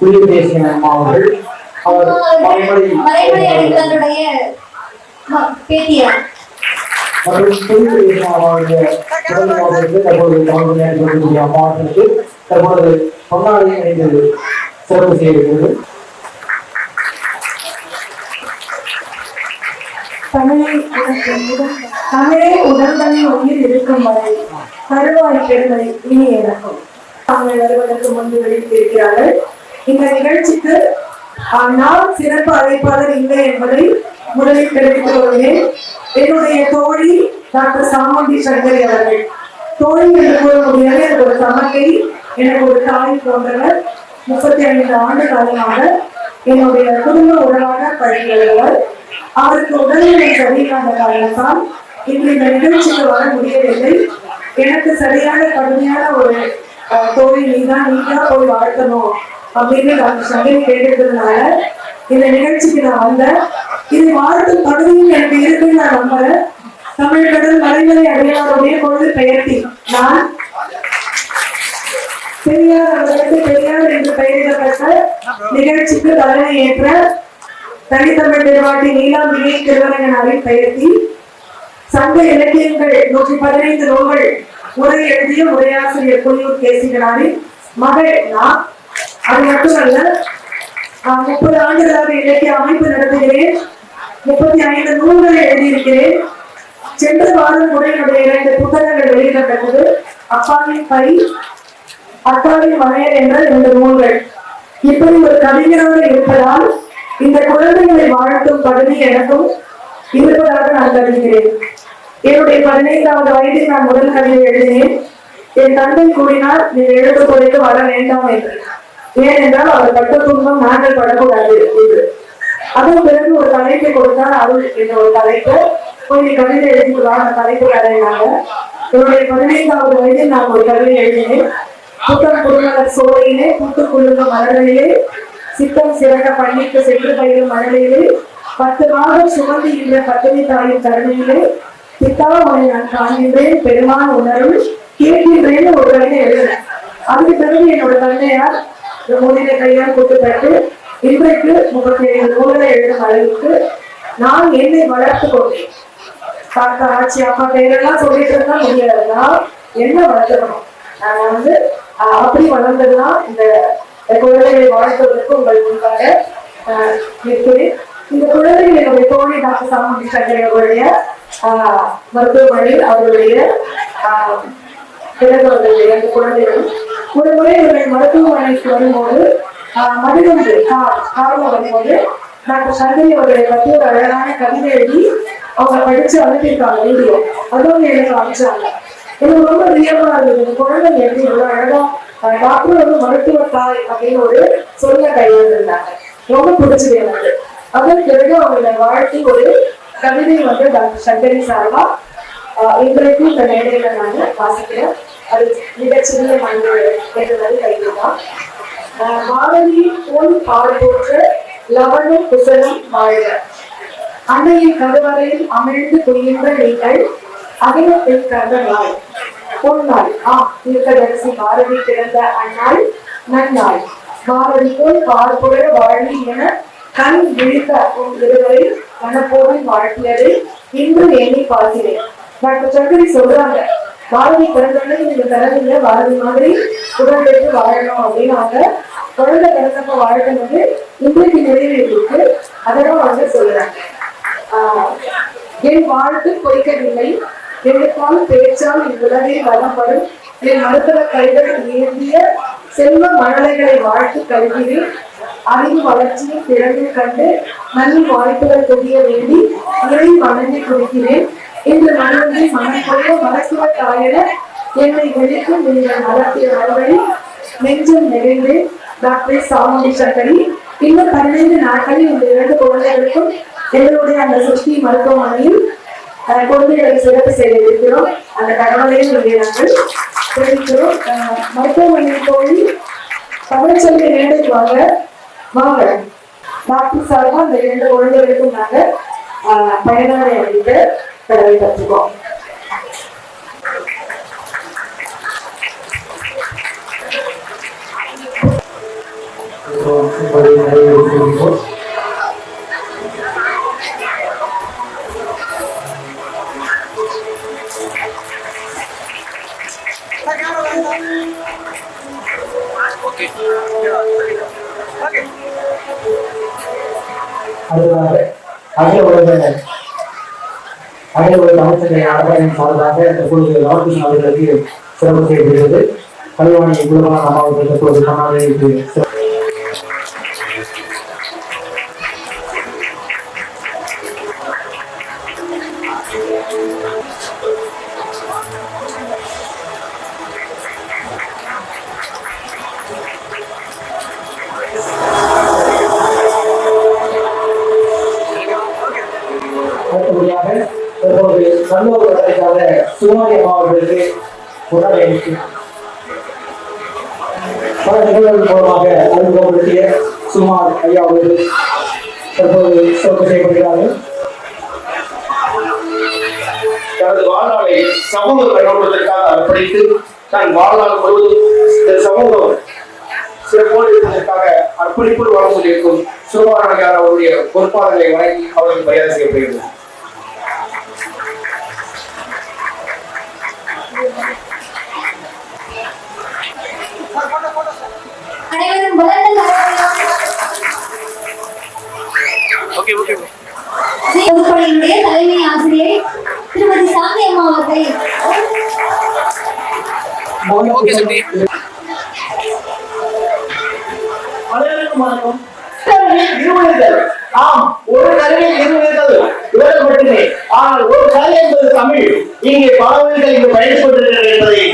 தேசிய அவர்கள் அவர் மறைமலை அடிகளுடைய பேட்டியார் மாவட்டத்திற்கு தற்பொழுது பொன்னாடை அணிந்து சிறப்பு செய்கிறது. தமிழை உடல்தனி உயிர் இருக்கும் வரை கருவாய் பெருமை இனி எனக்கும் தாங்கள் வருவதற்கு முன்பு வெளியிட்டிருக்கிறார்கள். இந்த நிகழ்ச்சிக்கு நான் சிறப்பு அழைப்பாளர் இல்லை என்பதை முதலில் தெரிவித்துக் கொள்கிறேன். என்னுடைய தோழி டாக்டர் சாமுண்டி சங்கரி அவர்கள். தோழி என்று கூற முடியாது, எனக்கு ஒரு சமக்கை, எனக்கு ஒரு தாய் போன்றவர். 35 ஆண்டு காலமாக என்னுடைய குடும்ப உறவாக பழகியவர். அவருக்கு உடல்நிலை சரியில்லாத காரணத்தால் இன்று இந்த நிகழ்ச்சிக்கு வர முடியவில்லை. எனக்கு சரியான கடுமையான ஒரு தோழி நீதான் போய் வாழ்த்தணும் அப்படின்னு டாக்டர் சங்கரி கேட்டதுனால இந்த நிகழ்ச்சிக்கு நான் வந்தேன். இது வாழ்த்தும் பகுதியும் எனக்கு இருக்குன்னு நான் நம்புறேன். தமிழ் கடல் மறைமலை அடியாருடைய பொழுது பெயர்த்தி நான் பெரியார் அவர்களுக்கு பெரியார் என்று பெயரிடப்பட்ட நிகழ்ச்சிக்கு தலைமை ஏற்ற தனித்தமிழ் நிர்வாகி நீலாம்பிகை திருவரங்கனாரின் பெயர்த்தி சங்க இலக்கியங்கள் 115 நூல்கள் உரை எழுதிய உரையாசிரியர் புலியூர் கேசிகனாரின் மகள் நான். அது மட்டுமல்ல, 30 ஆண்டுகளாக இலக்கிய அமைப்பு நடத்துகிறேன். 35 நூல்களை எழுதியிருக்கிறேன். சென்ற வாரம் கூட என்னுடைய 2 புத்தகங்கள் வெளியிடப்பட்டது. அப்பாவின் பை, அக்காவின் மனையர் என்ற 2 நூல்கள். இப்படி ஒரு கவிஞராக இருப்பதால் இந்த குழந்தைகளை வாழ்த்தும் பகுதி எனக்கும் இருப்பதாக நான் கருதுகிறேன். என்னுடைய 15வது வயதில் நான் முதல் கவிதை எழுதினேன். என் தந்தை கூறினார், நீ எழுத்து குறைத்து வர வேண்டாம் என்று. ஏனென்றால் அவர் பட்ட துன்பம் நாங்கள் படக்கூடாது என்று. அதன் பிறகு ஒரு தலைப்பை கொடுத்தால் அருள் என்ற ஒரு தலைப்பு. போய் கவிதை எழுதிக்கலாம் தலைப்பு கதையினாங்க. என்னுடைய 15வது வயதில் நான் ஒரு கவிதை எழுதினேன். புத்தம் குடும்பர் சோழையிலே பூத்துக்குள்ளுங்க மலர்களிலே சித்தம் சிறக்க பண்ணிட்டு சென்று பயிரும் மழலையிலே 10 மாதம் சுமந்து இந்த பத்தினி தாயின் கருணையிலே பித்தாவனை நான் காண்கின்றேன் பெருமான் உணர்வு கேட்கின்றேன்னு ஒரு கவிதை எழுதினேன். அதுக்கு பிறகு என்னோட தந்தையார் மோதிர கையால் கூட்டுப்பட்டு இன்றைக்கு 37 நூல்களை எழுதும் அளவுக்கு நான் என்னை வளர்த்து கொண்டேன். தாத்தா ஆட்சி அப்பா பேரெல்லாம் சொல்லிட்டு இருந்தா முடியாதுன்னா என்ன வளர்த்துக்கணும். நான் அப்படி வளர்ந்ததுதான் இந்த குழந்தைகளை வாழ்த்துவதற்கு உங்கள் முன்பாக இருக்கிறேன். இந்த குழந்தைகள் என்னுடைய தோழி டாக்டர் சாமுண்டி சங்கரி அவர்களுடைய மருத்துவமனையில் அவர்களுடைய பிறந்தவர்களுடைய 2 குழந்தைகள் ஒரு முறை இவர்கள் மருத்துவமனைக்கு வரும்போது மதுரை காரணம் வரும்போது டாக்டர் சங்கரி அவர்களை பற்றி ஒரு அழகான கவிதை எழுதி அவங்க படிச்சு அனுப்பியிருக்காங்க வீடியோ. அதுவும் எனக்கு அமைச்சாங்க. எனக்கு ரொம்ப வியப்பா இருந்தது. இந்த குழந்தை எப்படி இவ்வளவு அழகா டாக்டர் மருத்துவ தாய் அப்படின்னு ஒரு சொல்ல கையாண்டிருந்தாங்க. ரொம்ப பிடிச்சது எனக்கு. அதன் பிறகு அவங்களை வாழ்த்தி ஒரு கவிதை டாக்டர் சங்கரி சார்பா இன்றைக்கு இந்த மேடையில நான் வாசிக்கிறேன். அது மிகச்சிறிய மனித கேட்டது கைதுதான். பாரதி போல் பாடுபோற்ற லவனும் குசலும் வாழ்க. அன்னையின் கருவறையில் அமிழ்ந்து துயின்ற நீங்கள் அகிலத்தில் கந்த நாள் பொன்னாள் தீர்க்கதரிசி பாரதி பிறந்த அந்நாள் நன்னாள். பாரதி போல் பார்ப்புற வாழ்வி என கண் விழித்த இருவரை மனப்போடு வாழ்த்தியதை இன்று எண்ணி பார்க்கிறேன். டாக்டர் சங்கரி சொல்றாங்க, பாரதி பிறந்தவங்க நீங்க பிறந்தீங்க, பாரதி மாதிரி உடல் பெற்று வாழணும் அப்படின்னு அவங்க குழந்தை பிறந்தப்ப வாழ்க்கை இன்றைக்கு நிறைவேறிருக்கு. அதெல்லாம் சொல்றாங்க. என் வாழ்த்து பொய்க்கவில்லை, எழுத்தால் பேச்சால் இவ்வுலகில் வளம்படும் என் மருத்துவ கைகள் ஏந்திய செல்வ மழலைகளை வாழ்த்து கல்கிறேன். அறிவு வளர்ச்சியை திறனில் கண்டு நல்ல வாய்ப்புகள் புதிய வேண்டி இறை வணங்கி கொடுக்கிறேன். இன்று மனதை மனப்பொழிய மருத்துவ தாயன என்னை வெளிக்கும் நீங்கள் நடத்திய மறுபடி நெஞ்சம் நிறைந்து டாக்டர் சாமுண்டி சங்கரி. இன்னும் 15 நாட்களில் இந்த 2 குழந்தைகளுக்கும் எங்களுடைய அந்த சுஷ்டி மருத்துவமனையில் குழந்தைகளை சிறப்பு செய்திருக்கிறோம். அந்த தகவலையும் இங்கே நாங்கள் தெரிவிக்கிறோம். மருத்துவமனையின் தோழி தமிழ்ச்செல்வி நேரடிக்கு வாங்க டாக்டர் சார்பா அந்த 2 குழந்தைகளுக்கும் நாங்கள் பயனாளி அளித்து கடவை கற்றுக்கோம். So அடுத்ததாக அகில உலக அமைச்சரை அறப்படையின் சார்பாக தற்பொழுது ராமகிருஷ்ணன் அவர்களுக்கு சிறப்பு செய்யப்படுகிறது. கல்வாணி குலபான அம்மாவுக்கு தற்போது கர்நாடகாவுக்கு அடுத்தபடியாக தற்போது நல்லூர் வட்டத்திற்காக சுமாரி அம்மா அவர்களுக்கு உடல் அளித்து பல நிகழ்வுகள் மூலமாக அறிமுகப்படுத்திய சுமார் ஐயா அவர்கள் தற்போது சிறப்பு செய்யப்படுகிறார்கள். தனது வாழ்நாளை சமூக பயன்படுவதற்காக அர்ப்பணித்து தன் வாழ்நாள் முழுவதும் இந்த சமூகம் சிறப்போடு இருப்பதற்காக அர்ப்பணிப்போடு வாழ்ந்து கொண்டிருக்கும் சுமாராணியார் அவருடைய பொறுப்பாளர்களை வழங்கி அவருக்கு மரியாதை செய்யப்படுகிறது. அனைவரும் பலத்த வகுப்பறையினுடைய தலைமை ஆசிரியை திருமதி சாந்தி அம்மா அவர்கள் அனைவருக்கும் வணக்கம். ஆம், ஒரு கல்வியில் இருவர்கள் இவர்கள் மட்டுமே. ஆனால் ஒரு கலை என்பது தமிழ். இங்கே பல மொழிகள் இங்கு பயணித்துக் கொண்டிருக்கிறது என்பதை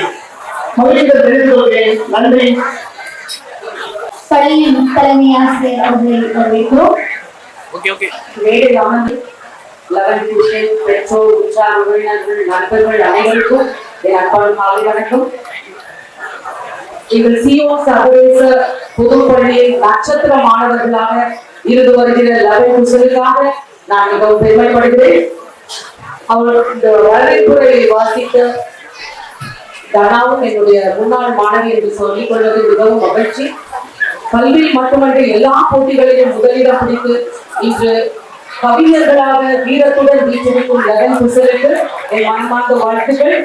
மகிழ்ச்சியை தெரிவித்துக் கொள்கிறேன். நன்றி. பள்ளியின் தலைமை ஆசிரியர் அவர்களை வரவேற்கிறோம். மேடையில் அமர்ந்து 11th டிவிஷன் பெற்றோர், உற்சாக உறவினர்கள், நண்பர்கள் அனைவருக்கும் என் அன்பான காலை வணக்கம். எங்கள் சிஓ சர்வதேச பொதுப்பள்ளியில் நட்சத்திர மாணவர்களாக இருந்து வருகிற லவன் குசலுக்காக நான் மிகவும் பெருமைப்படுகிறேன். அவர் இந்த வரவேற்புரை வாசித்த தனாவும் என்னுடைய முன்னாள் மாணவி என்று சொல்லிக் கொள்வது மிகவும் மகிழ்ச்சி. கல்வியில் மட்டுமல்ல எல்லா போட்டிகளிலும் முதலிடம் பிடித்து இன்று கவிஞர்களாக வீரத்துடன் வீற்றிருக்கும் லவன் குசலுக்கு என் மனமார்ந்த வாழ்த்துக்கள்.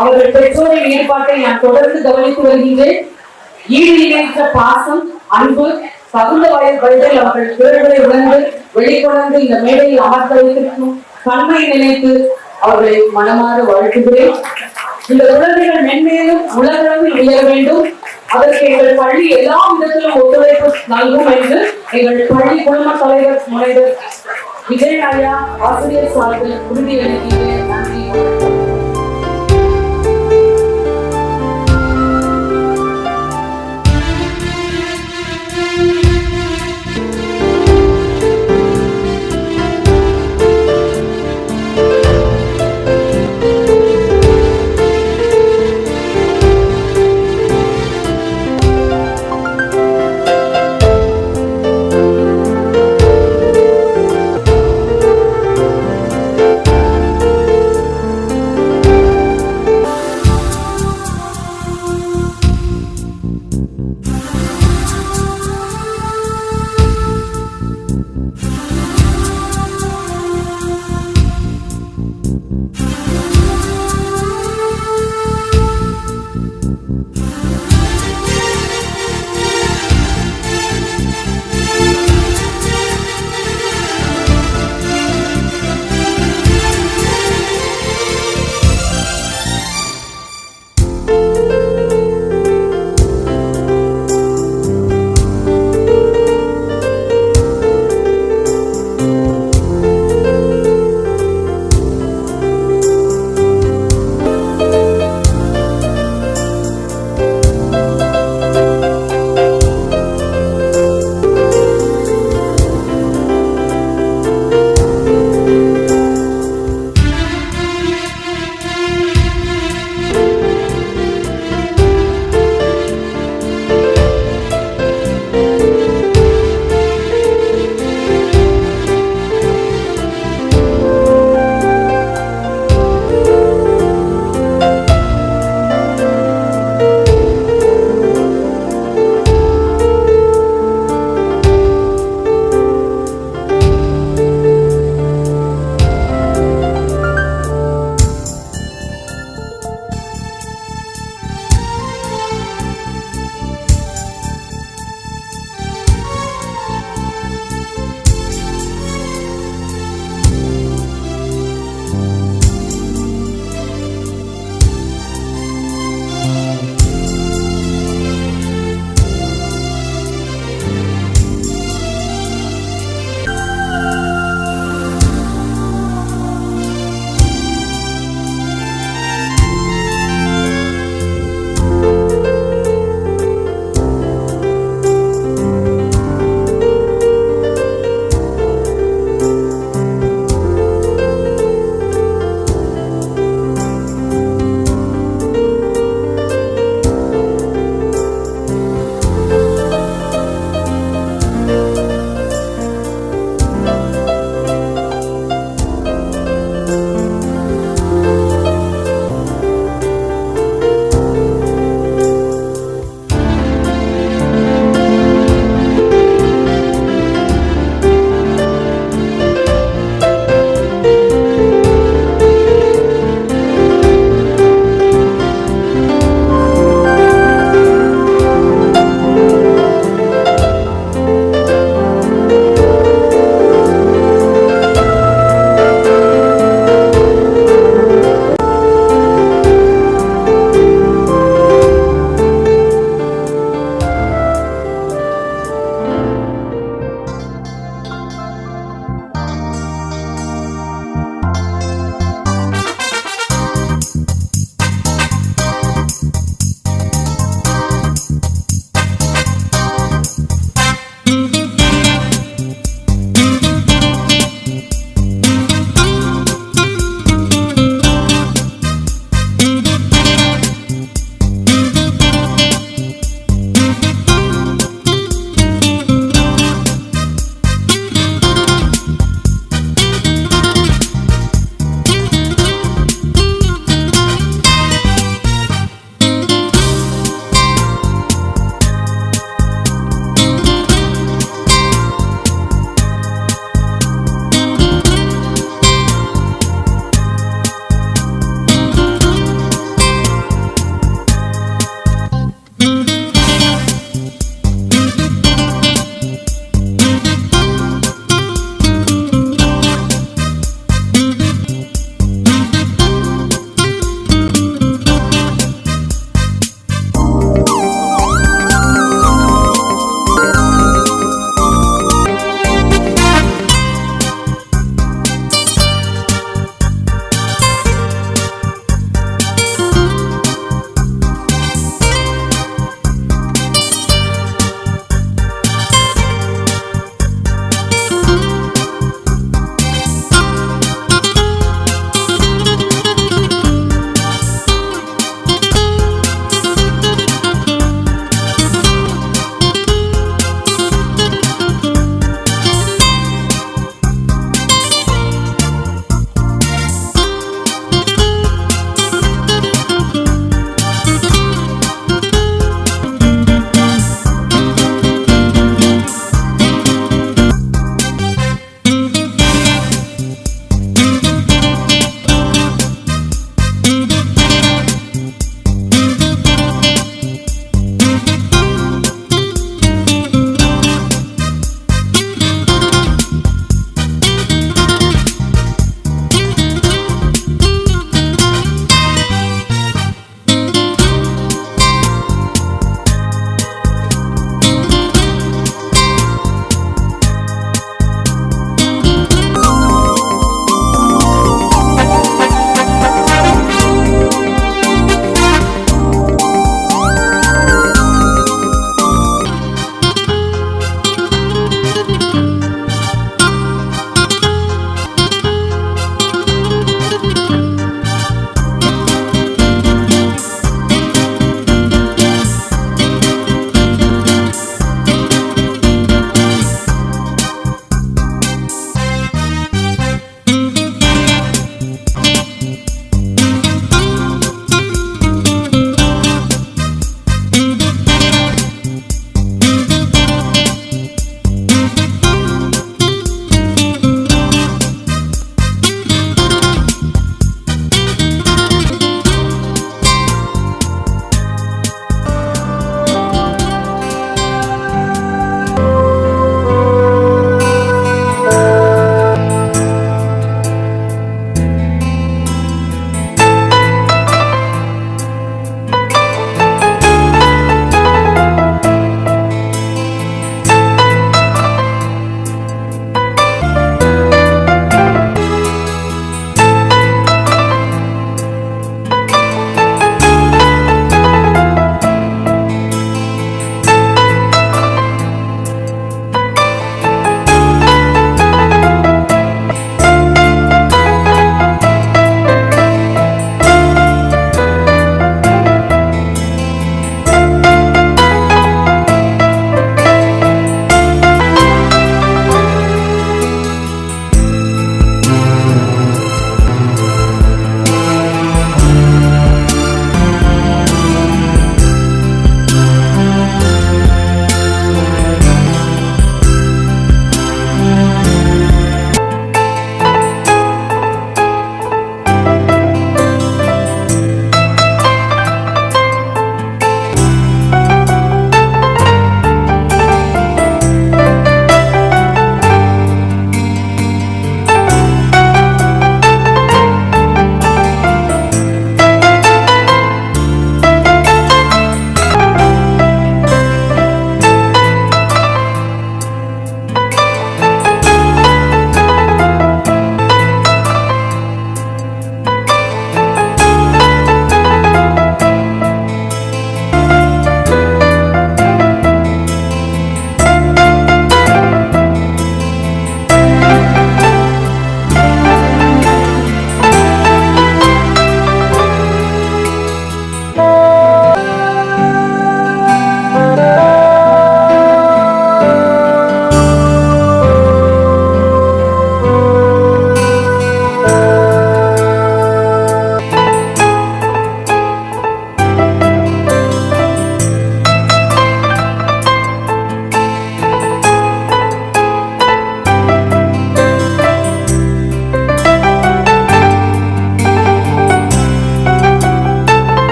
அவர்கள் பெற்றோரின் ஈடுபாட்டை நான் தொடர்ந்து கவனித்து வருகின்றேன். ஈடு இணைத்த பாசம், அன்பு, தகுந்த வயதில் அவர்கள் பேர்களை உணர்ந்து வெளிக்கொணர்ந்து இந்த மேடையில் அமர்த்த வைத்திருக்கும் தன்மை நினைத்து அவர்களை மனமாற வாழ்த்துகிறேன். இந்த குழந்தைகள் மென்மேலும் உலகளவில் உயர வேண்டும். அதற்கு எங்கள் பள்ளி எல்லா விதத்திலும் ஒத்துழைப்பு நல்கும் என்று எங்கள் பள்ளி குழும தலைவர் முனைவர் விஜய் ஐயா ஆசிரியர் சார்பில் உறுதியளிக்கிறேன். நன்றி.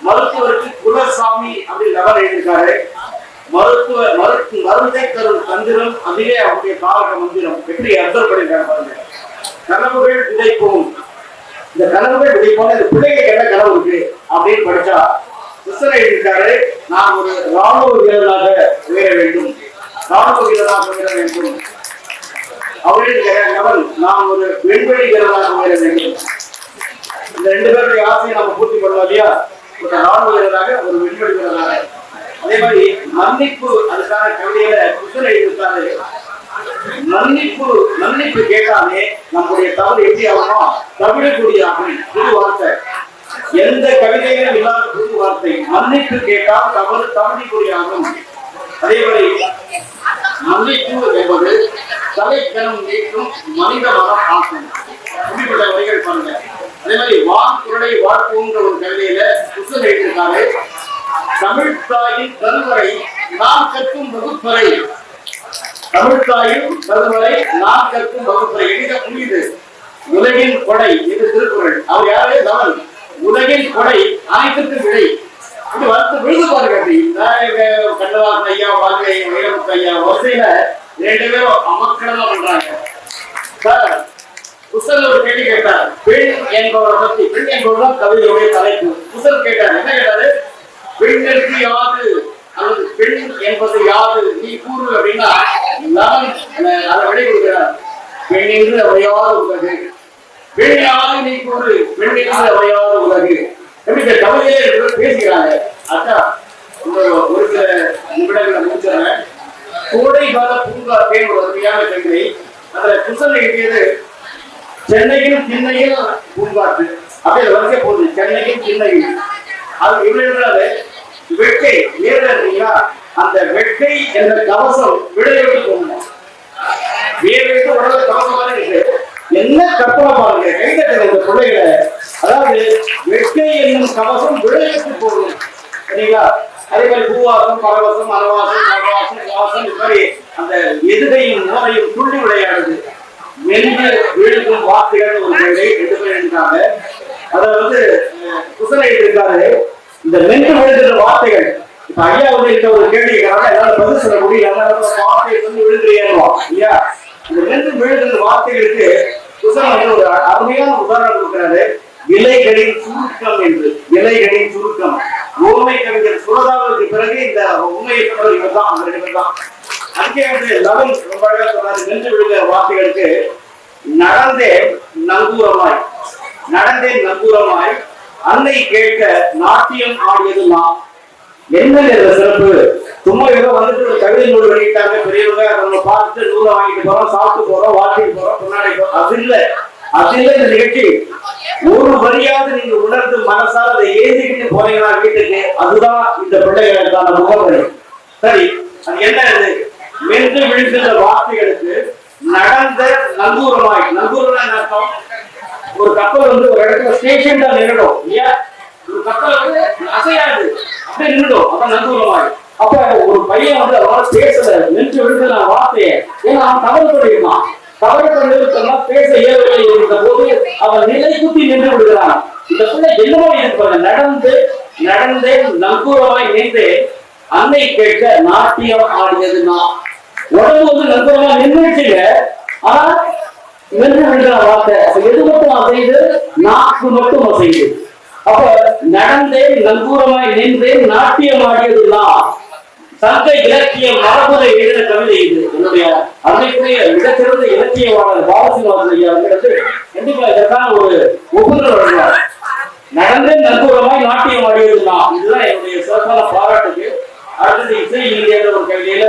மருத்துவருக்கு குலசாமி அப்படின்னு நபர் எழுதியிருக்காரு. மருந்தை தரும் தந்திரம், அதுவே அவருடைய காலக மந்திரம். எப்படி அப்சர்வ் பண்ணிருக்காங்க பாருங்க. கனவுகள் விதைப்போம், இந்த கனவுகள் விதைப்போம், இந்த பிள்ளைகளுக்கு என்ன கனவு இருக்கு அப்படின்னு படிச்சா கிருஷ்ணன் எழுதியிருக்காரு, நான் ஒரு ராணுவ வீரராக உயர வேண்டும், ராணுவ வீரராக உயர வேண்டும். அவர்களுடைய நபர் நான் ஒரு விண்வெளி வீரராக உயர வேண்டும். இந்த ரெண்டு பேருடைய ஆசையை நம்ம பூர்த்தி பண்ணலாம் இல்லையா? ஒரு ராணுவ வீரராக, ஒரு விண்வெளி வீரராக. அதே மாதிரி மன்னிப்பு, அதுக்கான கவிதையில கிருஷ்ணன் எழுதியிருக்காரு, மன்னிப்பு கேட்காமே நம்முடைய தவறு எப்படி ஆகணும், தவிடக்கூடிய புது வார்த்தை. எந்த கவிதையிலும் இல்லாத புது வார்த்தை. மன்னிப்பு கேட்டால் தவறு தவறிக்கூடிய ஆகும். அதே மாதிரி மன்னிப்பு என்பது தலைக்கணம் நீக்கும் மனித மனம் ஆகும். இப்படிப்பட்ட வரிகள் பாருங்க. அதே மாதிரி வான் குரலை வாழ்ப்புன்ற ஒரு கவிதையில கிருஷ்ணன் எழுதியிருக்காரு, தமிழ் தாயின் கருவறை நான் கற்கும் வகுப்பறை, தமிழ் தாயின் கருவறை நான் கற்கும் வகுப்பறை. எளித புரியுது. உலகின் கொடை, இது திருக்குறள். அவர் யாரு? தவறு. உலகின் கொடை அனைத்துக்கும் விடை. இது வந்து விழுது பாருங்க. கண்ணதாசன் ஐயா, வாழ்க்கை வைரமுத்து ஐயா வரிசையில ரெண்டு பேரும் அமக்கலமா பண்றாங்க. சார் புத்தல் ஒரு கேள்வி கேட்டார், பெண் என்பவரை பத்தி. பெண் என்பவர் கவிதையுடைய தலைப்பு. புத்தல் கேட்டார், என்ன கேட்டாரு? பெண்களுக்கு யாது அல்லது பெண் என்பது யாது நீ கூறு அப்படின்னா அதை விடை கொடுக்கிறார். பெண் என்று அவையாது உலகு, பெண் யாது நீ கூறு, பெண் என்று அவையாது உலகு. எப்படி கவிதையிலே பேசுகிறாங்க. அக்கா ஒரு சில நிமிடங்களை முடிச்சிடறேன். கோடை கால பூங்காற்றே ஒரு அருமையான கவிதை. அதுல புத்தல் எழுதியது சென்னையில் திண்ணையில் பூங்காற்று. அப்படியே வரிசை போகுது, சென்னையில் திண்ணையில். அது இவ்வளவு வெட்டை நேரா அந்த வெட்டை என்ற கவசம் விடையெடுத்து போகணும். வேறு உடல கவசமாக இருக்கு. என்ன கற்பனை பாருங்க, கைதட்டல் இந்த பிள்ளைகளை. அதாவது வெட்டை என்னும் கவசம் விடையெடுத்து போகணும். சரிங்களா? அதே மாதிரி பூவாசம், பரவசம், அரவாசம், நவவாசம், வாசம், இது மாதிரி அந்த எதுகையும் மோதையும் துள்ளி விளையாடுது. மென்று விழுக்கும் வார்த்தைகள் ஒரு வேலை எடுத்து எழுதினாங்க. அதை வந்து குசலை இருக்காரு. இந்த மென்று விழுகிற வார்த்தைகள், இப்ப ஐயா வந்து இந்த ஒரு கேள்வி என்னால பதில் சொல்ல முடியல, வார்த்தையை வந்து விழுந்துருவோம் இல்லையா? இந்த மென்று விழுகிற வார்த்தைகளுக்கு குசலை வந்து ஒரு அருமையான உதாரணம் கொடுக்கிறாரு. இலைகளின் சுருக்கம் என்று. இலைகளின் சுருக்கம். ஓமை கவிஞர் சுரதாவுக்கு பிறகு இந்த உண்மையை சொன்னவர் இவர் தான், அந்த ரெண்டு பேர் தான். அங்கே வந்து லவன் ரொம்ப அழகா சொன்னாரு. மென்று விழுகிற வார்த்தைகளுக்கு நடந்தேன் நங்கூரமாய், நடந்தேன் நங்கூரமாய் அன்னை கேட்க நாட்டியம் ஆடியது நான். என்ன சிறப்பு? சும்மா ஏதோ வந்துட்டு ஒரு கவிதை நூல் வெளியிட்டாங்க பெரியவங்க, நம்ம பார்த்துட்டு நூலை வாங்கிட்டு போறோம், சாப்பிட்டு போறோம், வாக்கிட்டு போறோம், கொண்டாடி போறோம். அது இல்லை, அது இல்லை இந்த நிகழ்ச்சி. ஒரு வரியாவது நீங்க உணர்ந்து மனசால அதை ஏந்திக்கிட்டு போறீங்களா வீட்டுக்கு, அதுதான் இந்த பிள்ளைகளுக்கான முகவரி. சரி, அது என்ன? மென்று விழுகின்ற வார்த்தைகளுக்கு நடந்த நங்கூரமாய். நங்கூரம் என்ன அர்த்தம்? ஒரு கப்பல் வந்து ஒரு இடத்துல ஸ்டேஷன் தான் நின்றுடும் இல்லையா? ஒரு கப்பல் வந்து அசையாது, அப்படியே நின்றுடும். அதான் நங்கூரமாய். அப்ப ஒரு பையன் வந்து அவனால பேசல, நின்று விழுந்த வார்த்தையை, ஏன்னா அவன் தவறு பண்ணிருக்கான். தவறு பண்ணிருக்கா பேச இயலவில்லை இருந்த போது அவன் நிலை குத்தி நின்று விடுகிறான். இந்த பிள்ளை என்னமோ இருப்பாங்க. நடந்தே நங்கூரமாய் நின்று அன்னை கேட்க நாட்டியம் ஆடியது நான். உடம்பு வந்து நங்கூரமா நின்றுச்சுங்க, ஆனா நின்று விடுகிற வார்த்தை எது மட்டும் அசைது? நாக்கு மட்டும் அசைது. அப்ப நடந்தேன் நங்கூரமாய் நின்றேன் நாட்டியம் ஆடியது நான். சங்க இலக்கிய மரபுரை எழுதின கவிதை இது. என்னுடைய அன்னைக்குரிய மிகச்சிறந்த இலக்கியவாளர் பாலசிவாசன் ஐயா வந்து கண்டிப்பா இதற்கான ஒரு ஒப்புதல் வழங்குவார். நடந்தேன் நங்கூரமாய் நாட்டியம் ஆடியது நான். இதுதான் என்னுடைய சிறப்பான பாராட்டுக்கு. அடுத்தது இசை இந்தியாவில் ஒரு கவிதையில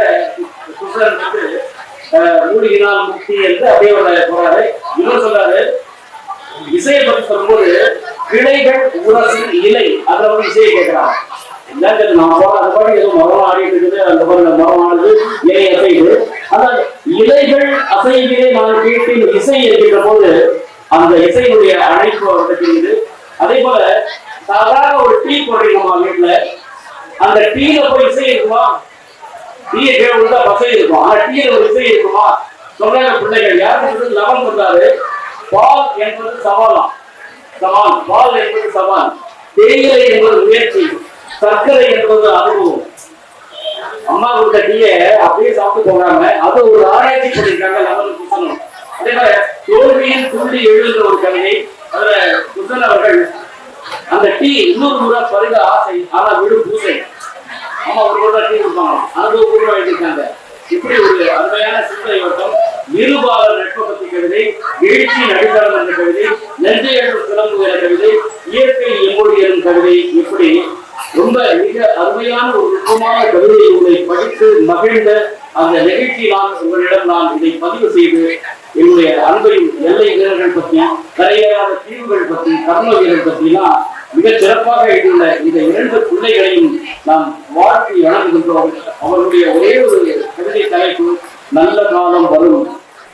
குசலன் வந்து மூலிகினால் முக்தி என்று அப்படியே போறாரு. இன்னும் சொல்றாரு, இசையை பற்றி சொல்லும்போது கிளைகள் உரசி இலை, அதுல வந்து இசையை கேட்கிறான். நான் போற அந்த பாட்டு ஏதோ மரம் ஆடிட்டு இருக்குது, அந்த பாட்டு மரம் ஆனது, இலை அசைது. அந்த இலைகள் அசைவிலே நான் கேட்டு இசை இருக்கின்ற போது அந்த இசையினுடைய அழைப்பு அவர்களுக்கு. அதே போல சாதாரண ஒரு டீ போடுறீங்கம்மா வீட்டுல, அந்த டீல போய் இசை இருக்குமா? டீயை கேட்க பசை இருக்கும், ஆனா டீல ஒரு இசை இருக்குமா? சொல்றாங்க பிள்ளைகள். யாருக்கு லவன் சொல்றாரு, பால் என்பது சவாலாம், சவால், பால் என்பது சவால், தேயிலை என்பது முயற்சி, சர்க்கரை என்பது அனுபவம். அம்மா கொடுத்த டீயை அப்படியே சாப்பிட்டு போகாம அது ஒரு ஆராய்ச்சி பண்ணியிருக்காங்க நம்மளுக்கு குசனம். அதே மாதிரி தோல்வியின் துள்ளி எழுதுகிற ஒரு கவிதை. அதுல குசன் அவர்கள் அந்த டீ இன்னொரு முறை பருக ஆசை ஆனா விடும் பூசை. அம்மா ஒரு முறை டீ கொடுப்பாங்க, அனுபவபூர்வம் எழுதியிருக்காங்க. இப்படி ஒரு அருமையான சிந்தனை வட்டம். இருபாலர் நட்பு பற்றி கவிதை, எழுச்சியின் அடித்தளம் என்ற கவிதை, நெஞ்சையற்ற சிறப்பு என்ற கவிதை, இயற்கை எம்மொழி எனும் கவிதை. இப்படி ரொம்ப மிக அருமையான ஒரு நுட்பமான கவிதை உங்களை படித்து மகிழ்ந்த அந்த நிகழ்ச்சியினால் உங்களிடம் நான் இதை பதிவு செய்து என்னுடைய அன்பையும் எல்லை வீரர்கள் பற்றியும் கரையேறாத தீவுகள் பற்றி கர்ம வீரர்கள் பற்றிலாம் மிக சிறப்பாக எழுதியுள்ள இந்த 2 பிள்ளைகளையும் நாம் வாழ்த்தி வணங்குகின்றோம். அவருடைய ஒரே ஒரு கவிதை தலைப்பு நல்ல காலம் வரும்,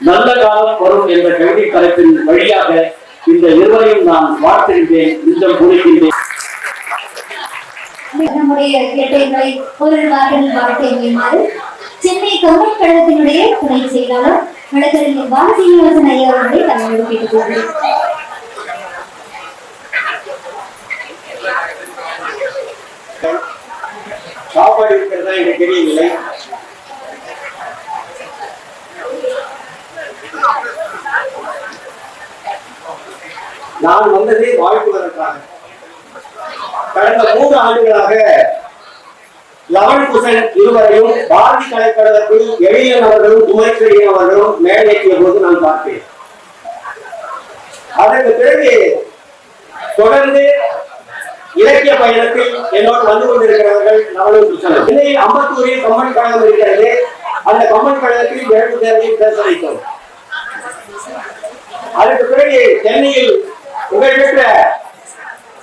நல்ல காலம் வரும் என்ற கவிதை தலைப்பின் வழியாக இந்த இருவரையும் நான் வாழ்த்துகின்றேன், நெஞ்சம் குளிக்கின்றேன். நம்முடைய இரட்டைகளை ஒரு வார்த்தையில் வாழ்க்கை அமையுமாறு சென்னை கவர்மெண்ட் கழகத்தினுடைய துணை செயலாளர் வழக்கறிஞர் பாலசீனிவாசன் ஐயா அவர்களை தங்களோடு கேட்டுக்கொள்கிறேன். சாப்பாடு இருக்கிறதா எனக்கு தெரியவில்லை. நான் வந்ததே வாழ்த்துவதற்காக. கடந்த 3 ஆண்டுகளாக லவன் குசன் இருவரையும் பாரதி கலைக்கழகத்தில் எழிலன் அவர்களும் குமரேசன் அவர்களும் மேலேற்றிய போது நான் பார்த்தேன். அதற்கு பிறகு தொடர்ந்து இலக்கிய பயணத்தில் என்னோடு வந்து கொண்டிருக்கிறவர்கள் லவன் குசன். சென்னையில் அம்பத்தூரில் கம்பன் கழகம் இருக்கிறது. அந்த கம்பன் கழகத்தில் 2 பேரையும் பேச வைத்தோம். அதற்கு பிறகு சென்னையில் புகழ்பெற்ற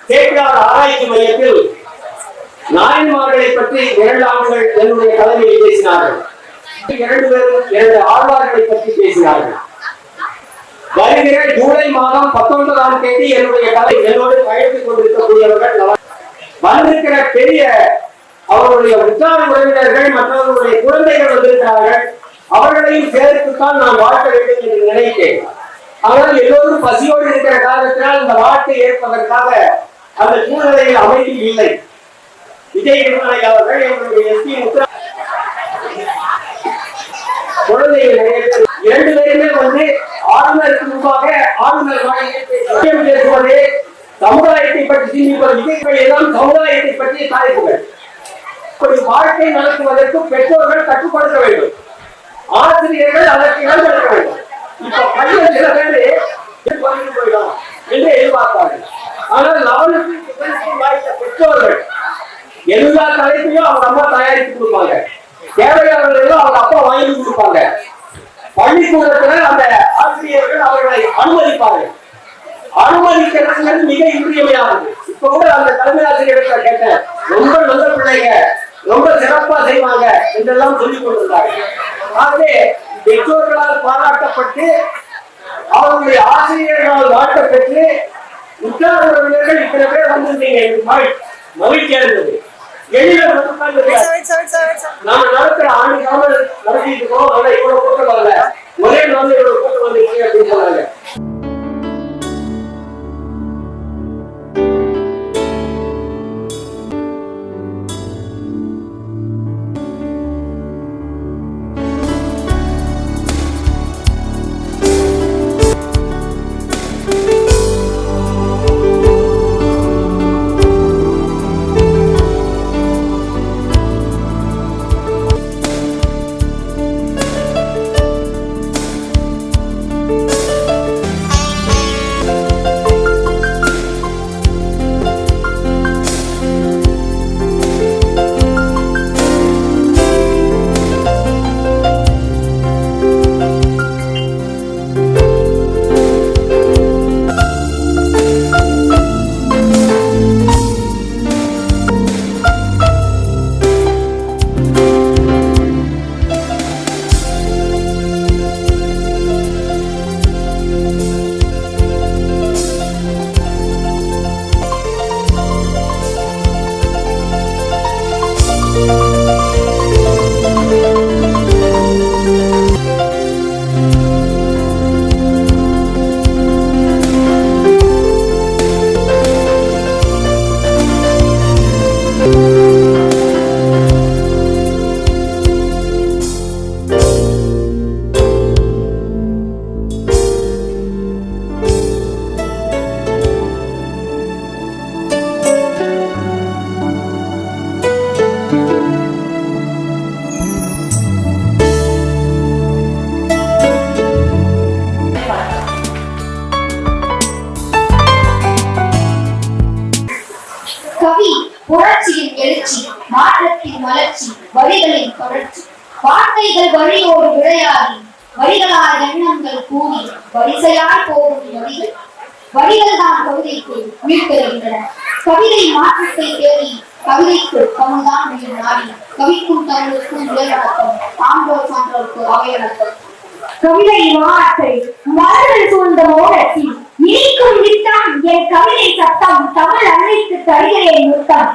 சேக்கிழார் ஆராய்ச்சி மையத்தில் நாயன்மார்களை பற்றி 2 ஆண்டுகள் என்னுடைய தலைமையில் பேசினார்கள். 2 பேரும் 2 ஆழ்வார்களை பற்றி பேசினார்கள். வருகிற ஜூலை மாதம் 19ஆம் தேதி என்னுடைய கலை என்னோடு பயணித்துக் கொண்டிருக்கக்கூடியவர்கள் வந்திருக்கிற பெரிய அவர்களுடைய உற்சாக உறவினர்கள் மற்றவர்களுடைய குழந்தைகள் வந்திருக்கிறார்கள். அவர்களையும் சேர்த்துத்தான் நான் வாழ்க்க வேண்டும் என்று நினைத்தேன். ஆனால் எல்லோரும் பசியோடு இருக்கிற காரணத்தினால் இந்த வாழ்க்கை ஏற்பதற்காக அந்த சூழ்நிலையில் அமைதி இல்லை. விஜய் நிர்மலை அவர்கள் எங்களுடைய எஸ்பி முத்ரா குழந்தைகள் நிறைய பேர் 2 பேருமே வந்து ஆளுநருக்கு முன்பாக ஆளுநர் பேசுவது சமுதாயத்தை பற்றி சிந்திப்பது விஜய்கள் எல்லாம் சமுதாயத்தை பற்றிய தாய்ப்புகள். இப்படி வாழ்க்கை நடத்துவதற்கு பெற்றோர்கள் கட்டுப்படுத்த வேண்டும், ஆசிரியர்கள் அதற்கு இடம் கொடுக்க வேண்டும். இப்ப பையன் சில பேரு போயிடும் என்று எதிர்பார்ப்பார்கள். ஆனால் லவனுக்கு வாய்த்த பெற்றோர்கள் எல்லா தலைப்பையும் அவங்க அம்மா தயாரித்து கொடுப்பாங்க, தேவையானவர்களும் அவங்க அப்பா வாங்கி கொடுப்பாங்க. பள்ளிக்கூடத்துல அந்த ஆசிரியர்கள் அவர்களை அனுமதிப்பார்கள். அனுமதிக்கிறது மிக இன்றியமையானது. இப்ப கூட அந்த தலைமை ஆசிரியர்கிட்ட கேட்டேன், ரொம்ப நல்ல பிள்ளைங்க, ரொம்ப சிறப்பா செய்வாங்க என்றெல்லாம் சொல்லிக் கொண்டிருந்தாங்க. ஆகவே பெற்றோர்களால் பாராட்டப்பட்டு அவர்களுடைய ஆசிரியர்களால் வாழ்க்கப்பெற்று உற்சாக உறவினர்கள் இத்தனை பேர் வந்திருந்தீங்க, மகிழ்ச்சியா இருந்தது. நாம நடத்துற ஆண்டு காலம் நடத்திட்டு இருக்கோம். ஆனா இவ்வளவு கூட்டம் வரல, ஒரே நாள் இவ்வளவு கூட்டம் வந்துருச்சு அப்படின்னு சொன்னாங்க. கவி புரட்சியின் எழுச்சி, மாற்றத்தின் மலர்ச்சி, வரிகளின் தொடர்ச்சி. வார்த்தைகள் வழியோடு விளையாடி, வரிகளால் எண்ணங்கள் கூடி, வரிசையால் போகும் வரிகள். வரிகள் தான் கவிதைக்கு உயிர் பெறுகின்றன. கவிதை மாற்றத்தை தேடி, கவிதைக்கு தமிழ்தான் உயிர் நாடி. கவிக்கும் தமிழுக்கும் உயர்வணக்கம், ஆண்டோர் சான்றோருக்கு அவையணக்கம். கவிதை வார்த்தை மலர்கள் சூழ்ந்த மோகத்தில் இனிக்கும் நித்தம் என் கவிதை சத்தம். தமிழ் அன்னைக்கு தருகிறேன் முத்தம்.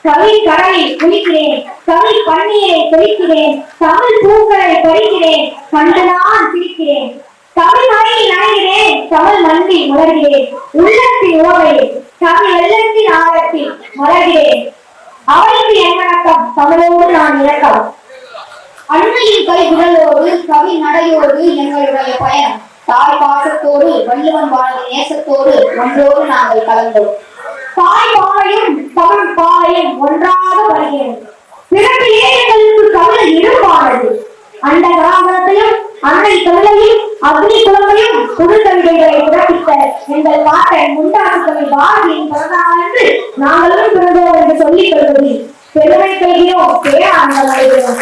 கவி கடலில் குளிக்கிறேன், கவி பன்னீரை தெளிக்கிறேன், தமிழ் பூக்களை பறிக்கிறேன், கண்டு நான் சிரிக்கிறேன். தமிழ் மழையில் நனைகிறேன், தமிழ் மண்ணில் மலர்கிறேன், உள்ளத்தின் உறவையில் தமிழ் வெள்ளத்தின் ஆழத்தில் மலர்கிறேன். அவளுக்கு என் வணக்கம், தமிழோடு நான் இறக்கம். அன்னையின் கை விரலோடு கவி நடையோடு எங்களுடைய பயணம். தாய் பாசத்தோடு வள்ளுவன் வாழ்ந்த நேசத்தோடு ஒன்றோடு நாங்கள் கலந்தோம். தாய் பாளையும் தமிழ் பாளையும் ஒன்றாக வருகிறது. பிறப்பிலே எங்களுக்கு தமிழ் இடுபானது. அந்த கலாபரத்தையும் அன்னை தமிழையும் அக்னி குலமையும் புது கவிதைகளை பிறப்பித்த எங்கள் பாட்டன் முண்டாசு கவி பாரதியின் பிறந்தநாள் என்று நாங்களும் பிறந்தோம் என்று சொல்லிக் கொள்வதில் பெருமை கொள்கிறோம், பேரானந்தம் அடைகிறோம்.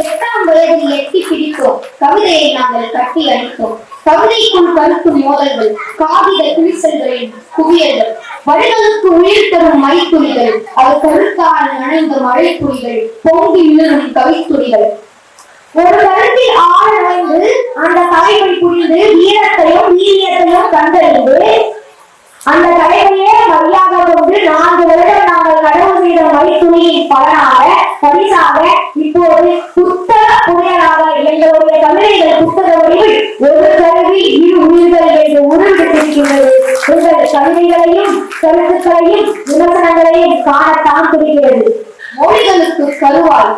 8ஆம் வயதில் எட்டி பிடித்தோம், கவிதையை நாங்கள் கட்டி அடித்தோம். கவிதைக்குள் கருத்தும் மோதல்கள், காகித கிழிசல்களின் குவியல்கள், வரிகளுக்கு உயிர் தரும் மைத்துளிகள், அது கருத்தால் நனைந்த மழை துளிகள், பொங்கி விழும் கவித்துளிகள். ஒரு கருத்தில் ஆழ நுழைந்து அந்த தலைவை புரிந்து வீரத்தையும் வீரியத்தையும் கண்டறிந்து அந்த தலைவையே வழியாக கொண்டு 4 வருடம் நாங்கள் கடவுள் செய்த மைத்துளியின் பலனாக பரிசாக இப்போது புத்தக புனையலாக எங்களுடைய கவிதைகள் புத்தக வடிவில் ஒரு கருவி 2 உயிர்கள் என்று உருவெடுத்திருக்கின்றது. உங்கள் கவிதைகளையும் கருத்துக்களையும் விமர்சனங்களையும் காணத்தான் துடிக்கிறது. மொழிகளுக்கு கருவாய்,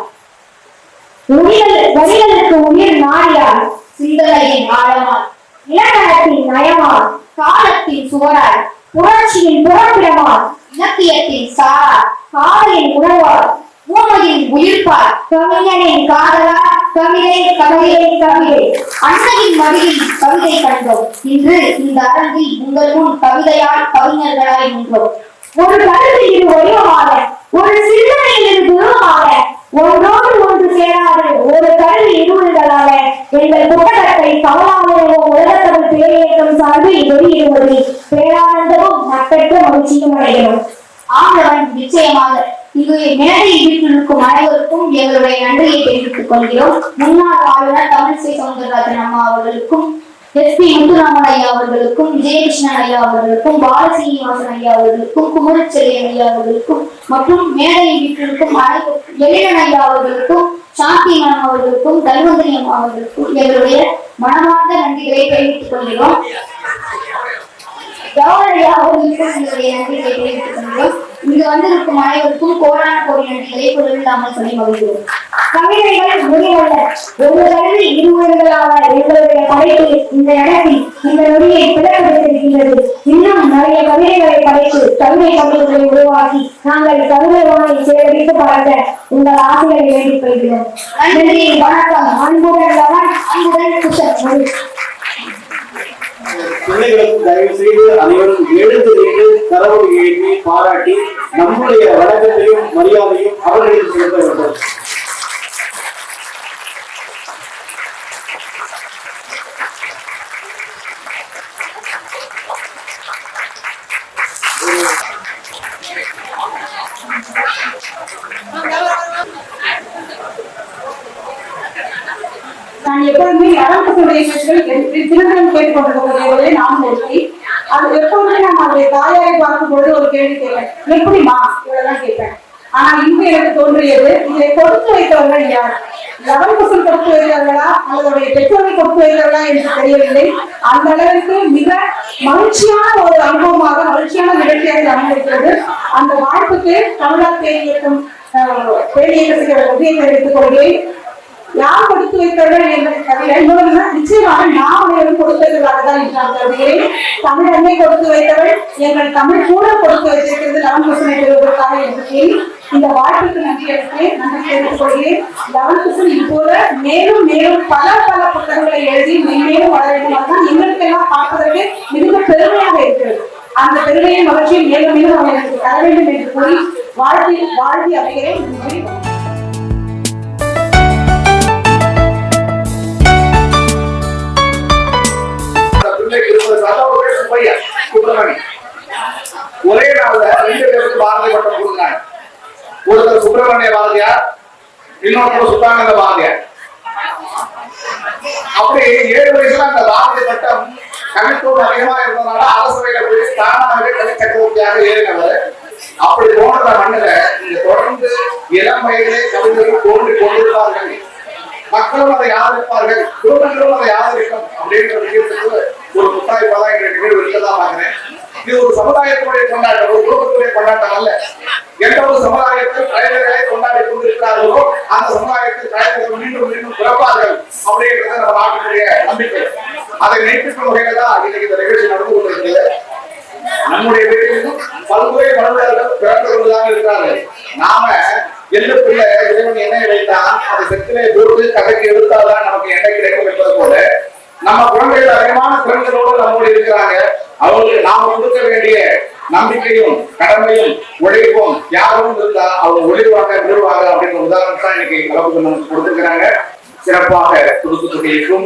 வரிகளுக்கு உயிர் நாடியால், சிந்தனையின் ஆழமால், இலக்கணத்தின் நயமால், காலத்தின் சுவரால், புரட்சியின் புறப்பிடமால், இலக்கியத்தின் சாரால், காதலின் உணர்வால், ஊமையின் உயிர்ப்பால், கவிஞனின் காதலால், கவிதை கவிதை கவிதை. அன்னையின் மடியில் கவிதை கண்டோம். இன்று இந்த அரங்கில் உங்கள் முன் கவிதையால் கவிஞர்களாய் நின்றோம். ஒரு கருத்தில் இது வடிவமாக, ஒரு சிந்தனையில் இது துருவமாக, ஒன்றோடு ஒன்று சேராது ஒரு கல்வி இருவர்களாக எங்கள் புத்தகத்தை தமிழாளர்களும் உலகத்தமிழ் பேரியக்கம் சார்பில் வெளியிடுவது பேரானந்தமும் மக்களுக்கு மகிழ்ச்சியும் அடைகிறோம். ஆண்டவன் நிச்சயமாக இங்கு மேடையில் வீட்டிற்கும் அனைவருக்கும் எங்களுடைய நன்றியை தெரிவித்துக் கொள்கிறோம். முன்னாள் ஆளுநர் தமிழிசை சவுந்தரராஜன் அம்மா அவர்களுக்கும், எஸ்.பி. முத்துராமன் ஐயா அவர்களுக்கும், விஜயகிருஷ்ணன் ஐயா அவர்களுக்கும், பாலசீனிவாசன் ஐயா அவர்களுக்கும், குமரச்செல்லியன் ஐயா அவர்களுக்கும் மற்றும் மேடையில் வீட்டிற்கும் எழிலன் ஐயா அவர்களுக்கும், சாந்தி மனம் அவர்களுக்கும், தர்மந்திரி அம்மா அவர்களுக்கும் எங்களுடைய மனமார்ந்த நன்றிகளை தெரிவித்துக் கொள்கிறோம். கௌரவையா அவர்களுக்கும் எங்களுடைய நன்றிகளை தெரிவித்துக் கொள்கிறோம். இங்கு வந்திருக்கும் அனைவருக்கும் கோடான கோடி நன்றிகளை பொருளில்லாமல் சொல்லி மகிழ்கிறோம். கவிதைகள் முடிவல்ல, ஒரு கல்வி இருவர்களாக எங்களுடைய படைப்பு இந்த இடத்தில் இந்த நொடியை பிளப்படுத்திருக்கின்றது. இன்னும் நிறைய கவிதைகளை படைத்து கவிதை கவிதைகளை உருவாக்கி நாங்கள் கவிதைவானை சேகரித்து பார்க்க உங்கள் ஆசைகளை வேண்டிக் கொள்கிறோம். நன்றி, வணக்கம். அன்புடன் லவன், அன்புடன் குஷன். பிள்ளைகளுக்கு தயவு செய்து அனைவரும் எழுந்து நின்று கரவொலி எழுப்பி பாராட்டி நம்முடைய வணக்கத்தையும் மரியாதையும் அவர்களுக்கு செலுத்த வேண்டும். நான் எப்பொழுதுமே நலம்புடைய திருமணம் கேட்டுக்கொண்டிருப்பதை நான் ஒருத்தி. அது எப்பொழுதுமே நான் அவருடைய தாயாரை பார்க்கும் பொழுது ஒரு கேள்வி கேட்பேன், எப்படிமா இவ்வளவுதான் கேட்பேன். ஆனா இன்று எனக்கு தோன்றியது, இதை கொடுத்து வைத்தவர்கள் யார்? 11% கொடுத்து வைத்தவர்களா அல்லது பெற்றோர்கள் கொடுத்து வைத்தவர்களா என்று தெரியவில்லை. அந்த அளவிற்கு மிக மகிழ்ச்சியான ஒரு அனுபவமாக, மகிழ்ச்சியான நிகழ்ச்சியாக அமைந்திருக்கிறது. அந்த வாய்ப்புக்கு தமிழர் பேரியக்கம் உதவியை தெரிவித்துக் கொள்கிறேன். யார் கொடுத்து வைத்தவர்கள் என்பதை தவிர இன்னொரு நிச்சயமாக நாம் அனைவரும் கொடுத்தவர்களாக தான் நான் கருதுகிறேன். தமிழ் அன்னை கொடுத்து வைத்தவள், எங்கள் தமிழ் கூட கொடுத்து வைத்திருக்கிறது 11% பெறுவதற்காக என்று இந்த வாய்ப்புக்கு நன்றி தெரிவித்துக் கொள்கிறேன். 11% இப்போது மேலும் மேலும் பல புத்தகங்களை எழுதி மேலும் வளர வேண்டும். எங்களுக்கு எல்லாம் பார்ப்பதற்கு மிகுந்த பெருமையாக இருக்கிறது. அந்த பெருமையும் மகிழ்ச்சியும் மேலும் மேலும் அவர்களுக்கு தர வேண்டும் என்று கூறி வாழ்த்தி அமைகிறேன். ஒரே நாள்ல 2 பேருக்கு பாரதி பட்டம் கொடுத்தாங்க. ஒருத்தர் சுப்பிரமணிய பாரதியார், இன்னொருத்தர் சுத்தானந்த பாரதியார். அப்படி 7 வயசுல அந்த பாரதி பட்டம் கவித்துவம் அதிகமா இருந்ததுனால அரசவையில போய் தானாகவே கவிச்சக்கரவர்த்தியாக ஏறினவர். அப்படி போன்ற மண்ணில இங்க தொடர்ந்து இளம் வயதிலே கவிஞர்கள் தோன்றி கொண்டிருப்பார்கள். மக்களும் அதை ஆதரிப்பார்கள், குடும்பங்களும் அதை ஆதரிக்கும் அப்படின்ற விஷயத்துக்கு ஒரு முத்தாய்ப்பாதான் என்ற நிகழ்வு இருக்கதான் பாக்குறேன். இது ஒரு சமுதாயத்துடைய கொண்டாட்டம், ஒரு குடும்பத்துடைய கொண்டாட்டம் அல்ல. எந்த ஒரு சமுதாயத்தில் கலைஞர்களை கொண்டாடி கொண்டிருக்கிறார்களோ அந்த சமுதாயத்தில் கலைஞர்கள் மீண்டும் மீண்டும் பிறப்பார்கள் அப்படின்றது நம்ம நாட்டுடைய நம்பிக்கை. அதை நினைப்பிக்கும் வகையில தான் இன்னைக்கு இந்த நிகழ்ச்சி நடந்து கொண்டிருக்கிறது. நம்முடைய வீட்டிலும் பல்துறை வல்லுநர்கள் பிறந்து கொண்டுதான் இருக்கிறார்கள். நாம எள்ளுக்குள்ள இறைவன் எண்ணெய் வைத்தான், அதை செத்திலே போட்டு கதைக்கு எடுத்தால்தான் நமக்கு எண்ணெய் கிடைக்கும் என்பது போல நம்ம குழந்தைகள் அதிகமான திறன்களோடு நம்மோடு இருக்கிறாங்க. அவங்களுக்கு நாம கொடுக்க வேண்டிய நம்பிக்கையும் கடமையும் உழைப்பும் யாரும் இருந்தா அவங்க ஒளிர்வாங்க விழுவாங்க அப்படின்ற உதாரணம் தான் இன்னைக்கு கலப்பு நமக்கு கொடுத்துருக்கிறாங்க. சிறப்பாக கொடுத்து கொண்டிருக்கும்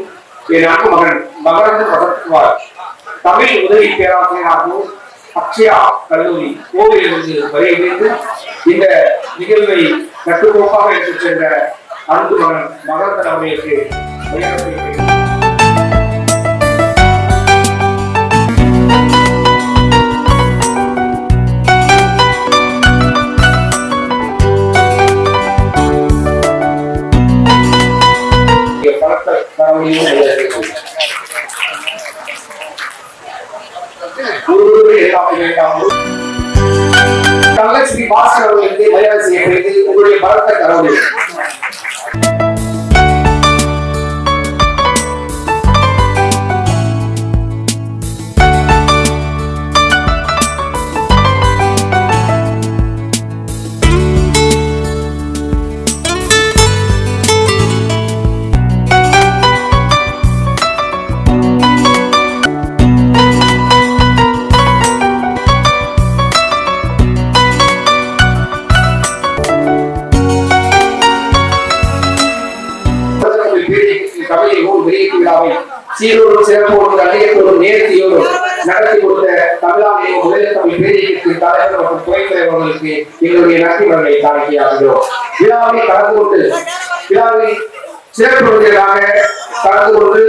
என் அன்பு மகன் மகரந்து வசத்துவார் தமிழ் உதவி பேராசிரியராகவும் அக்ஷயா கல்லூரி கோவையிலிருந்து வருகிறது. இந்த நிகழ்வை கட்டுக்கோப்பாக எடுத்துச் சென்ற அன்பு மகன் மகரந்தன் அவர்களுக்கு தங்கச்சி பாஸ்கர் அவர்களுக்கு மரியாதை செய்யப்படுகிறது. உங்களுடைய பலத்த கரவுகள் சீரோடு சிறப்போடு கண்ணியத்தோடு நேர்த்தியோடு நடத்தி கொடுத்த தமிழாமை முதல் தமிழ் பேரியக்கத்தின் தலைவர் மற்றும் துணைத் தலைவர்களுக்கு எங்களுடைய நன்றிகளை காணிக்கையாகிறோம். விழாவை கலந்து கொண்டு விழாவை சிறப்பு விருந்தினராக கலந்து கொண்டு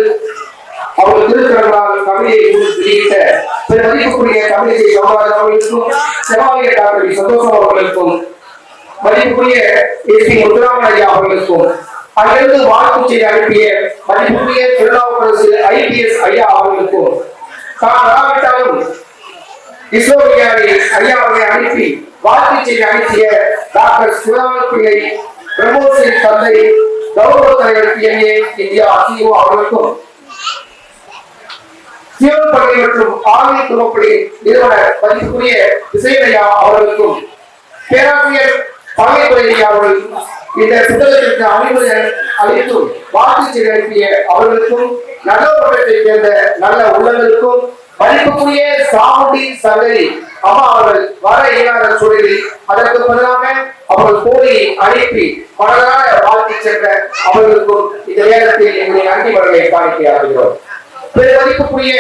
அவர்கள் திருத்தரங்களால் கவிதையை வெளியிட்ட பிற மதிப்புக்குரிய தமிழிசை சமுதாயம் அவர்களுக்கும் செவாலிய டாக்டர் சந்தோஷம் அவர்களுக்கும் மதிப்புக்குரிய ஏசி முத்துராமன் ஐயா அவர்களுக்கும் அங்கிருந்து வாழ்த்து செய்தி அனுப்பிய மதிப்புக்குரிய திருநாவுக்கரசு IPS ஐயா அவர்களுக்கும் வராவிட்டாலும் இஸ்ரோ விஞ்ஞானி ஐயா அவர்களை அனுப்பி வாழ்த்து செய்தி அனுப்பிய டாக்டர் சிவராமப்பிள்ளை பிரம்மோசின் தந்தை கௌரவ தலைவர் PMA இந்தியா CEO அவர்களுக்கும் சிவன் பள்ளி மற்றும் ஆலை துறப்படி நிறுவனர் மதிப்புக்குரிய விசையா அவர்களுக்கும் பேராசிரியர் பழனித்துறை அவர்கள் இந்த புத்தகத்திற்கு அறிவுரை அளித்தும் வாழ்த்து செய்தி அனுப்பிய அவர்களுக்கும் நல்லவர்களை சேர்ந்த நல்ல உள்ளங்களுக்கும் மதிப்புக்குரிய சாமுண்டி சங்கரி அம்மா அவர்கள் வர இயலாத சூழலில் அதற்கு பதிலாக அவர்கள் கோரியை அனுப்பி மனதார வாழ்த்தி சென்ற அவர்களுக்கும் இந்த நேரத்தில் எங்களுடைய நன்றி மலர்களை காணிக்கையாகிறோம். மதிப்புக்குரிய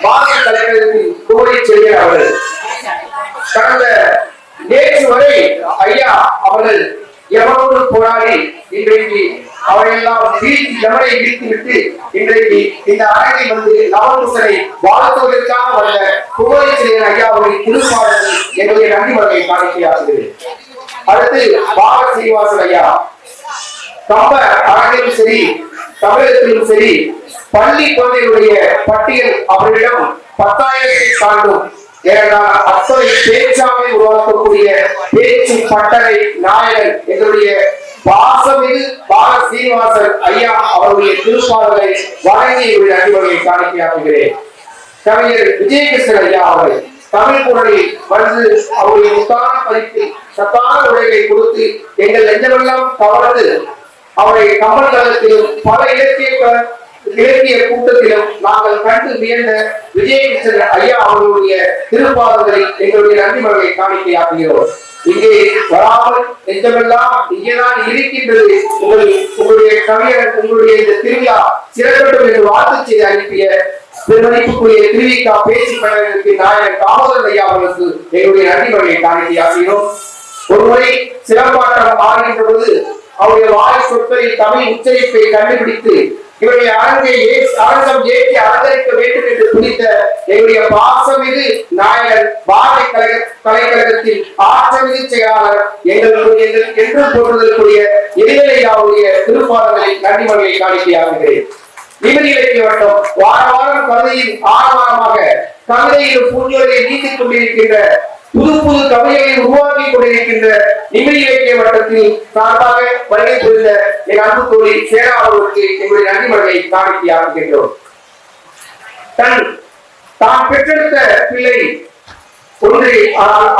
மாநில தலைவர்களுக்கு கோரி செய்கிற அவர்கள் கடந்த நேற்று வரை ஐயா அவர்கள் எவரோடு போராடி இன்றைக்கு அவரையெல்லாம் எவரை இடித்துவிட்டு இன்றைக்கு இந்த அரங்கை வந்து நவபூசனை வாழ்த்துவதற்காக வந்த புகழை செய்கிற ஐயா அவர்களின் திருப்பாடல்கள் எங்களுடைய நன்றி மலர்களை காணிக்கையாகிறது. அடுத்து பால சீனிவாசன் ஐயா கம்ப அரங்கிலும் சரி தமிழகத்திலும் சரி பள்ளி குழந்தைகளுடைய பட்டியல் அவர்களிடம் 10,000 தாண்டும். ஏனென்றால் அத்தனை பேச்சாவை உருவாக்கக்கூடிய பேச்சு பட்டறை நாயகன் எங்களுடைய பாசமிகு பால சீனிவாசன் ஐயா அவருடைய திருப்பாடலை வழங்கி என்னுடைய நன்றிகளை காணிக்கையாக்குகிறேன். கவிஞர் விஜயகிருஷ்ணன் ஐயா அவர்கள் தமிழ் குரலில் வந்து அவருடைய முத்தான பதிப்பில் சத்தான உரைகளை கொடுத்து எங்கள் நெஞ்சமெல்லாம் கவர்ந்து அவரை கமல் தளத்திலும் பல இலக்கிய இலக்கிய கூட்டத்திலும் நாங்கள் கண்டு வியந்த விஜயகிருஷ்ணன் ஐயா அவர்களுடைய திருப்பாதங்களை எங்களுடைய நன்றி மகளை காணிக்கையாக்குகிறோம். இங்கே வராமல் நெஞ்சமெல்லாம் இங்கேதான் இருக்கின்றது உங்களுடைய கவியர் உங்களுடைய இந்த திருவிழா சிறக்கட்டும் என்று வாழ்த்து செய்து அனுப்பிய பெருமதிப்புக்குரிய திருவிக்கா பேச்சு கழகத்தின் நாயகர் தாமோதரன் ஐயா அவர்களுக்கு எங்களுடைய நன்றி மகளை காணிக்கையாகிறோம். ஒருமுறை சிலம்பாட்டம் ஆடுகின்ற பொழுது அவருடைய வாய் சொற்களில் தமிழ் உச்சரிப்பை கண்டுபிடித்து இவருடைய அரங்கம் ஏற்றி அலங்கரிக்க வேண்டும் என்று துணித்த எங்களுடைய பாசமிகு நாயகர் பாரதி கலைக்கழகத்தின் ஆற்றமிகு செயலாளர் எங்களுக்கு என்றும் போற்றுதற்குரிய இளைஞரையாவுடைய திருப்பாதங்களை நன்றி மகளை காணிக்கையாகிறேன். நிமிடி இலக்கிய வட்டம் வார வாரம் கவிதையின் ஆரவாரமாக கவிதையில் பூஞ்சோலை நீட்டிக் கொண்டிருக்கின்ற புது புது கவிதைகளை உருவாக்கி கொண்டிருக்கின்ற நிமிடி இலக்கிய வட்டத்தில் சார்பாக வருகை புரிந்த என் அன்பு தோழி சேனா அவர்களுக்கு எங்களுடைய நன்றி மகளை காணிக்கையாகின்றோம். தான் பெற்றெடுத்த பிள்ளை ஒன்று,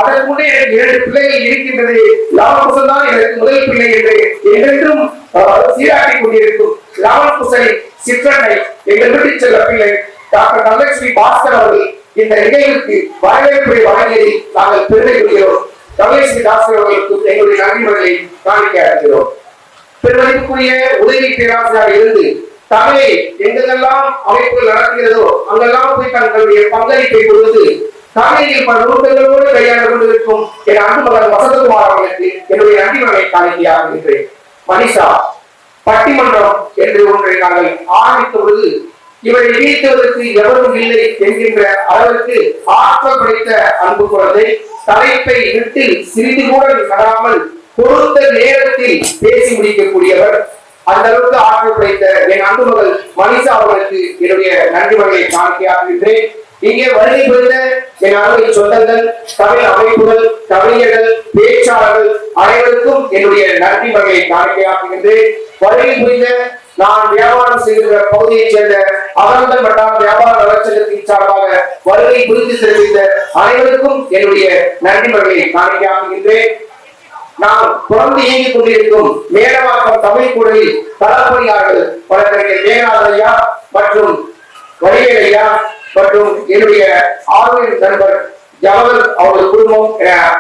அதற்கு முன்னே எனக்கு 2 பிள்ளைகள் இருக்கின்றது, லாவகுசன் தான் எனக்கு முதல் பிள்ளை என்று என்றென்றும் சீராட்டிக் கொண்டிருக்கும் லாவகுசனை சிற்றனை எங்கள் வீட்டில் செல்ல பிள்ளை டாக்டர் தனலட்சுமி பாஸ்கர் அவர்கள் இந்த நிகழ்வுக்கு வரவேற்பை வழங்கியதை நாங்கள் பெருமை கொள்கிறோம். தனலட்சுமி பாஸ்கர் அவர்களுக்கு எங்களுடைய நன்றிகளை காணிக்கையாகிறோம். பெருமதிப்புக்குரிய உதவி பேராசிரியராக இருந்து தமிழை எங்கெல்லாம் அமைப்புகள் நடக்கிறதோ அங்கெல்லாம் போய் தங்களுடைய பங்களிப்பை கொடுத்து தமிழில் பல நூல்களோடு கையாண்டு கொண்டிருக்கும் என் அன்பு மகன் வசந்தகுமார் அவர்களுக்கு என்னுடைய நன்றிகளை காணிக்கையாகின்றேன். மனிஷா பட்டிமன்றம் என்று ஒன்றை நாங்கள் ஆரம்பித்த பொழுது இவரை வீழ்த்துவதற்கு எவரும் இல்லை என்கின்ற அளவிற்கு ஆற்றல் படைத்த அன்பு குழந்தை தலைப்பை விட்டு சிறிது கூட நடாமல் கொடுத்த நேரத்தில் பேசி முடிக்கக்கூடியவர். அந்த அளவுக்கு ஆற்றல் படைத்த என் அன்பு மகள் மனிஷா அவர்களுக்கு என்னுடைய நன்றி மகளை காணிக்கையாகின்றேன். இங்கே வருகை புரிந்த என் அருமை சொந்தங்கள், தமிழ் அமைப்புகள், கவிஞர்கள், பேச்சாளர்கள் அனைவருக்கும் என்னுடைய நன்றி மகளை காணிக்கையாக்குகின்றேன். வருகை புரிந்த நான் வியாபாரம் செய்கின்ற பகுதியைச் சேர்ந்த அகர்ந்தல் வட்டார வியாபார நலச்சங்கத்தின் சார்பாக வருகை புரிந்து தெரிவித்த அனைவருக்கும் என்னுடைய நன்றி மகளை காணிக்கையாக்குகின்றேன். நாம் தொடர்ந்து இயங்கிக் கொண்டிருக்கும் மேடவாக்கம் தமிழ் கூடலில் தளப்பணியாளர்கள் வழக்கறிஞர் மேகநாதன் ஐயா மற்றும் வடிவேல் ஐயா மற்றும் என்னுடைய ஆர்வலின் நண்பர் ஜவஹர் அவர்கள் குடும்பம்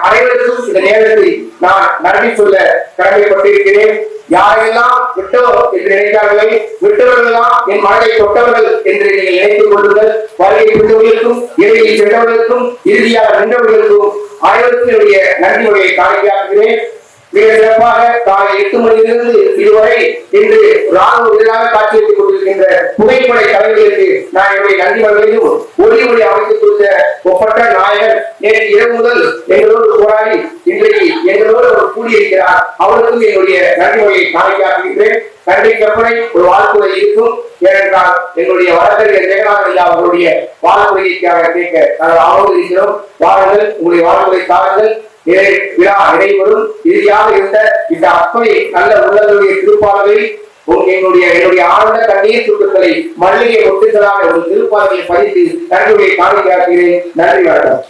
அனைவருக்கும் இந்த நேரத்தில் நான் நன்றி சொல்ல கடமைப்பட்டிருக்கிறேன். யாரெல்லாம் விட்டோர் என்று நினைத்தார்களே, விட்டவர்களெல்லாம் என் மனதை தொட்டவர்கள் என்று நீங்கள் நினைத்துக் கொள்ளுங்கள். வருகை விட்டவர்களுக்கும் இறுதியில் சென்றவர்களுக்கும் இறுதியாக நின்றவர்களுக்கும் அனைவருக்கும் என்னுடைய நன்றி மொழியை காணிக்கையாக்குகிறேன். மிக சிறப்பாக காலை 8 மணியிலிருந்து இதுவரை இன்று ராணுவ வீரராக காட்சியளித்துக் கொண்டிருக்கின்ற புகைப்படை கலைஞர்களுக்கு நான் என்னுடைய நன்றி மொழியையும் ஒளி அமைத்துக் கொடுத்த ஒப்பற்ற நாயகர் நேற்று இரவு முதல் எங்களோடு போராடி இன்றைக்கு எங்களோடு அவர் கூடியிருக்கிறார். அவருக்கும் என்னுடைய நன்றி மொழியை காணிக்கையாக்குகின்றேன். நன்றிக்கப்படை ஒரு வாழ்த்துறை இருக்கும். ஏனென்றால் எங்களுடைய வழக்கறிஞர் ஜெகநாதன் ஐயா அவர்களுடைய வாழ்த்துறைக்காக கேட்க நாங்கள் ஆவலோடு இருக்கிறோம். வாருங்கள், உங்களுடைய வாழ்த்துறை தாருங்கள். விழா இடைவரும் இறுதியாக இருந்த இந்த அத்தனை நல்ல உள்ளங்களுடைய திருப்பாளர்களில் என்னுடைய ஆழ்ந்த கண்ணீர் சுட்டுக்களை மல்லிகை ஒட்டுகளாக ஒரு திருப்பாளர்களை பதித்து நன்றியை காணிக்கையாகிறேன். நன்றி, வணக்கம்.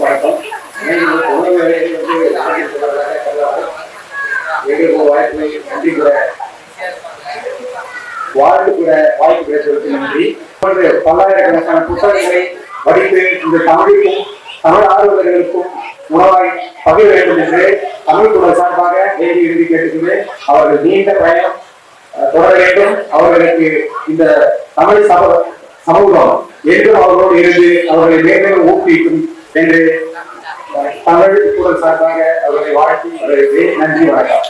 வணக்கம். வாய்ப்பு பேசுவதற்கு நன்றி. பல்லாயிரக்கணக்கான புத்தகங்களை படித்து இந்த தமிழுக்கும் தமிழ் ஆர்வலர்களுக்கும் உணவாய் பகிர வேண்டும் என்று தமிழ் குரல் சார்பாக இறுதி கேட்டுக்கிறேன். அவர்கள் நீண்ட பயணம் தொடர வேண்டும். அவர்களுக்கு இந்த தமிழ் சமூகம் என்றும் அவர்களோடு இருந்து அவர்களை மேலும் ஊக்குவிக்கும் என்று தமிழ் குரல் சார்பாக அவர்களை வாழ்த்தி அவர்களுக்கு நன்றி, வணக்கம்.